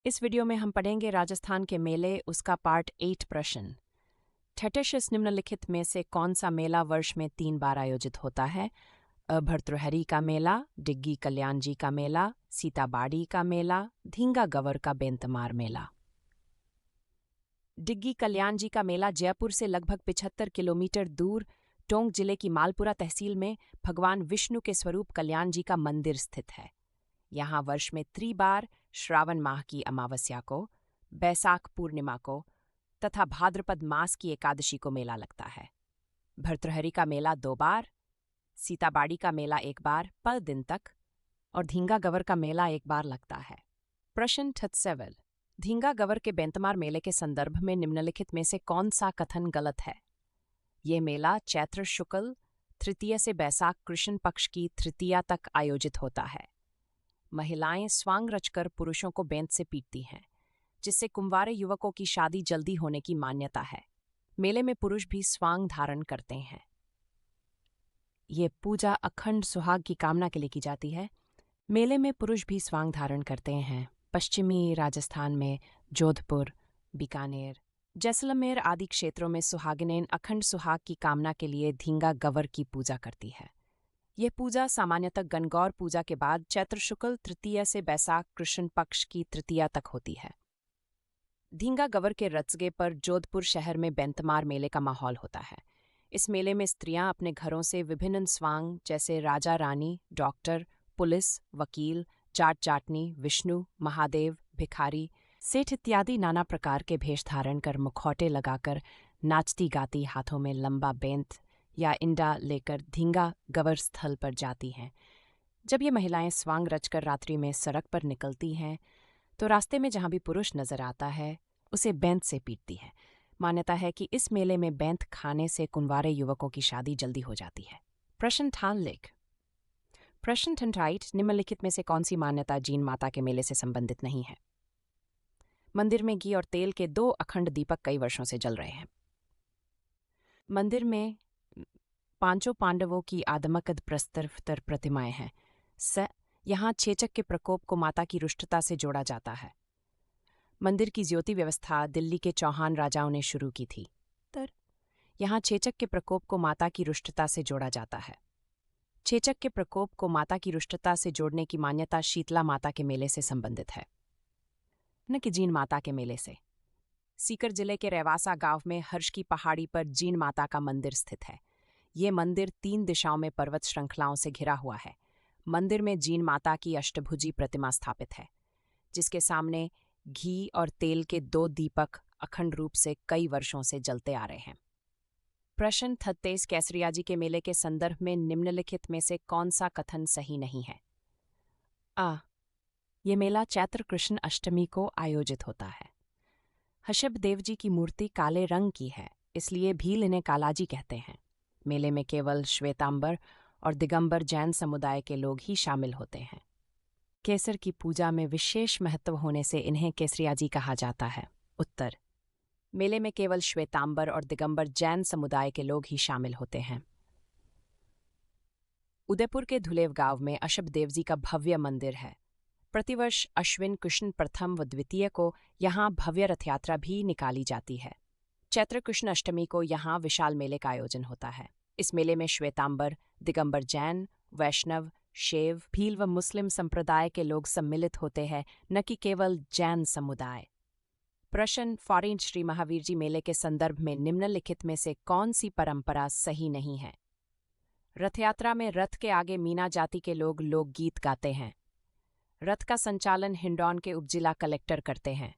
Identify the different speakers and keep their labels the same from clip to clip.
Speaker 1: इस वीडियो में हम पढ़ेंगे राजस्थान के मेले, उसका पार्ट 8 प्रश्न। ठेठश निम्नलिखित में से कौन सा मेला वर्ष में 3 बार आयोजित होता है? भर्तृहरि का मेला, डिग्गी कल्याण जी का मेला, सीताबाड़ी का मेला, धींगा गवर का बेंतमार मेला। डिग्गी कल्याण जी का मेला जयपुर से लगभग 75 किलोमीटर दूर टोंक जिले की मालपुरा तहसील में भगवान विष्णु के स्वरूप कल्याण जी का मंदिर स्थित है। यहाँ वर्ष में 3 बार श्रावण माह की अमावस्या को, बैसाख पूर्णिमा को तथा भाद्रपद मास की एकादशी को मेला लगता है। भर्तृहरि का मेला 2 बार, सीताबाड़ी का मेला 1 बार पर दिन तक और धींगा गवर का मेला 1 बार लगता है। प्रश्न 37। धींगा गवर के बेंतमार मेले के संदर्भ में निम्नलिखित में से कौन सा कथन गलत है? ये मेला चैत्र शुक्ल तृतीया से बैसाख कृष्ण पक्ष की तृतीया तक आयोजित होता है। महिलाएं स्वांग रचकर पुरुषों को बेंत से पीटती हैं, जिससे कुंवारे युवकों की शादी जल्दी होने की मान्यता है। मेले में पुरुष भी स्वांग धारण करते हैं। ये पूजा अखंड सुहाग की कामना के लिए की जाती है। मेले में पुरुष भी स्वांग धारण करते हैं। पश्चिमी राजस्थान में जोधपुर, बीकानेर, जैसलमेर आदि क्षेत्रों में सुहागिनें अखंड सुहाग की कामना के लिए धींगा गवर की पूजा करती है। यह पूजा सामान्यतः गणगौर पूजा के बाद चैत्र शुक्ल तृतीया से बैसाख कृष्ण पक्ष की तृतीया तक होती है। धींगा गवर के रत्सगे पर जोधपुर शहर में बेंतमार मेले का माहौल होता है। इस मेले में स्त्रियां अपने घरों से विभिन्न स्वांग जैसे राजा रानी, डॉक्टर, पुलिस, वकील, जाट जाटनी, विष्णु, महादेव, भिखारी, सेठ इत्यादि नाना प्रकार के भेष धारण कर मुखौटे लगाकर नाचती गाती हाथों में लंबा बेंत या इंडा लेकर धींगा गवर स्थल पर जाती हैं। जब ये महिलाएं स्वांग रचकर रात्रि में सड़क पर निकलती हैं तो रास्ते में जहां भी पुरुष नजर आता है उसे बेंत से पीटती है। मान्यता है कि इस मेले में बेंत खाने से कुंवारे युवकों की शादी जल्दी हो जाती है। प्रश्न ठान लेख। प्रश्न 28। निम्नलिखित में से कौन सी मान्यता जीन माता के मेले से संबंधित नहीं है? मंदिर में घी और तेल के 2 अखंड दीपक कई वर्षों से जल रहे हैं। मंदिर में 5 पांडवों की आदमकद प्रस्तर प्रतिमाएं हैं। यहाँ चेचक के प्रकोप को माता की रुष्टता से जोड़ा जाता है। मंदिर की ज्योति व्यवस्था दिल्ली के चौहान राजाओं ने शुरू की थी। यहाँ चेचक के प्रकोप को माता की रुष्टता से जोड़ा जाता है। चेचक के प्रकोप को माता की रुष्टता से जोड़ने की मान्यता शीतला माता के मेले से संबंधित है, न कि जीन माता के मेले से। सीकर जिले के रेवासा गांव में हर्ष की पहाड़ी पर जीन माता का मंदिर स्थित है। ये मंदिर 3 दिशाओं में पर्वत श्रृंखलाओं से घिरा हुआ है। मंदिर में जीन माता की अष्टभुजी प्रतिमा स्थापित है, जिसके सामने घी और तेल के 2 दीपक अखंड रूप से कई वर्षों से जलते आ रहे हैं। प्रश्न 33। केसरिया जी के मेले के संदर्भ में निम्नलिखित में से कौन सा कथन सही नहीं है? ये मेला चैत्र कृष्ण अष्टमी को आयोजित होता है। हषभ देव जी की मूर्ति काले रंग की है, इसलिए भील इन्हें कालाजी कहते हैं। मेले में केवल श्वेतांबर और दिगंबर जैन समुदाय के लोग ही शामिल होते हैं। केसर की पूजा में विशेष महत्व होने से इन्हें केसरिया जी कहा जाता है। उत्तर: मेले में केवल श्वेतांबर और दिगंबर जैन समुदाय के लोग ही शामिल होते हैं। उदयपुर के धुलेव गांव में अशभ देव जी का भव्य मंदिर है। प्रतिवर्ष अश्विन कृष्ण प्रथम व द्वितीय को यहाँ भव्य रथयात्रा भी निकाली जाती है। चैत्र कृष्ण अष्टमी को यहाँ विशाल मेले का आयोजन होता है। इस मेले में श्वेतांबर, दिगंबर जैन, वैष्णव, शैव, भील व मुस्लिम संप्रदाय के लोग सम्मिलित होते हैं, न कि केवल जैन समुदाय। प्रश्न 40। श्री महावीर जी मेले के संदर्भ में निम्नलिखित में से कौन सी परंपरा सही नहीं है? रथयात्रा में रथ के आगे मीना जाति के लोग लोकगीत गाते हैं। रथ का संचालन हिंडौन के उपजिला कलेक्टर करते हैं।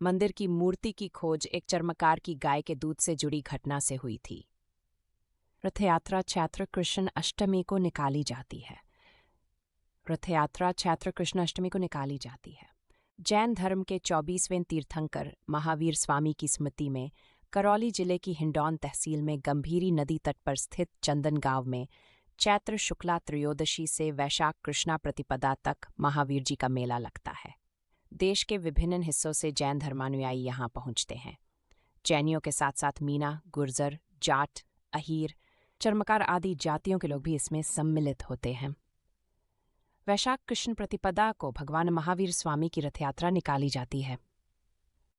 Speaker 1: मंदिर की मूर्ति की खोज एक चर्मकार की गाय के दूध से जुड़ी घटना से हुई थी। रथयात्रा चैत्र कृष्ण अष्टमी को निकाली जाती है। रथयात्रा चैत्र कृष्ण अष्टमी को निकाली जाती है। जैन धर्म के 24वें तीर्थंकर महावीर स्वामी की स्मृति में करौली जिले की हिंडौन तहसील में गंभीरी नदी तट पर स्थित चंदन गांव में चैत्र शुक्ला त्रयोदशी से वैशाख कृष्णा प्रतिपदा तक महावीर जी का मेला लगता है। देश के विभिन्न हिस्सों से जैन धर्मानुयायी यहाँ पहुँचते हैं। जैनियों के साथ साथ मीना, गुर्जर, जाट, अहीर, चर्मकार आदि जातियों के लोग भी इसमें सम्मिलित होते हैं। वैशाख कृष्ण प्रतिपदा को भगवान महावीर स्वामी की रथ यात्रा निकाली जाती है।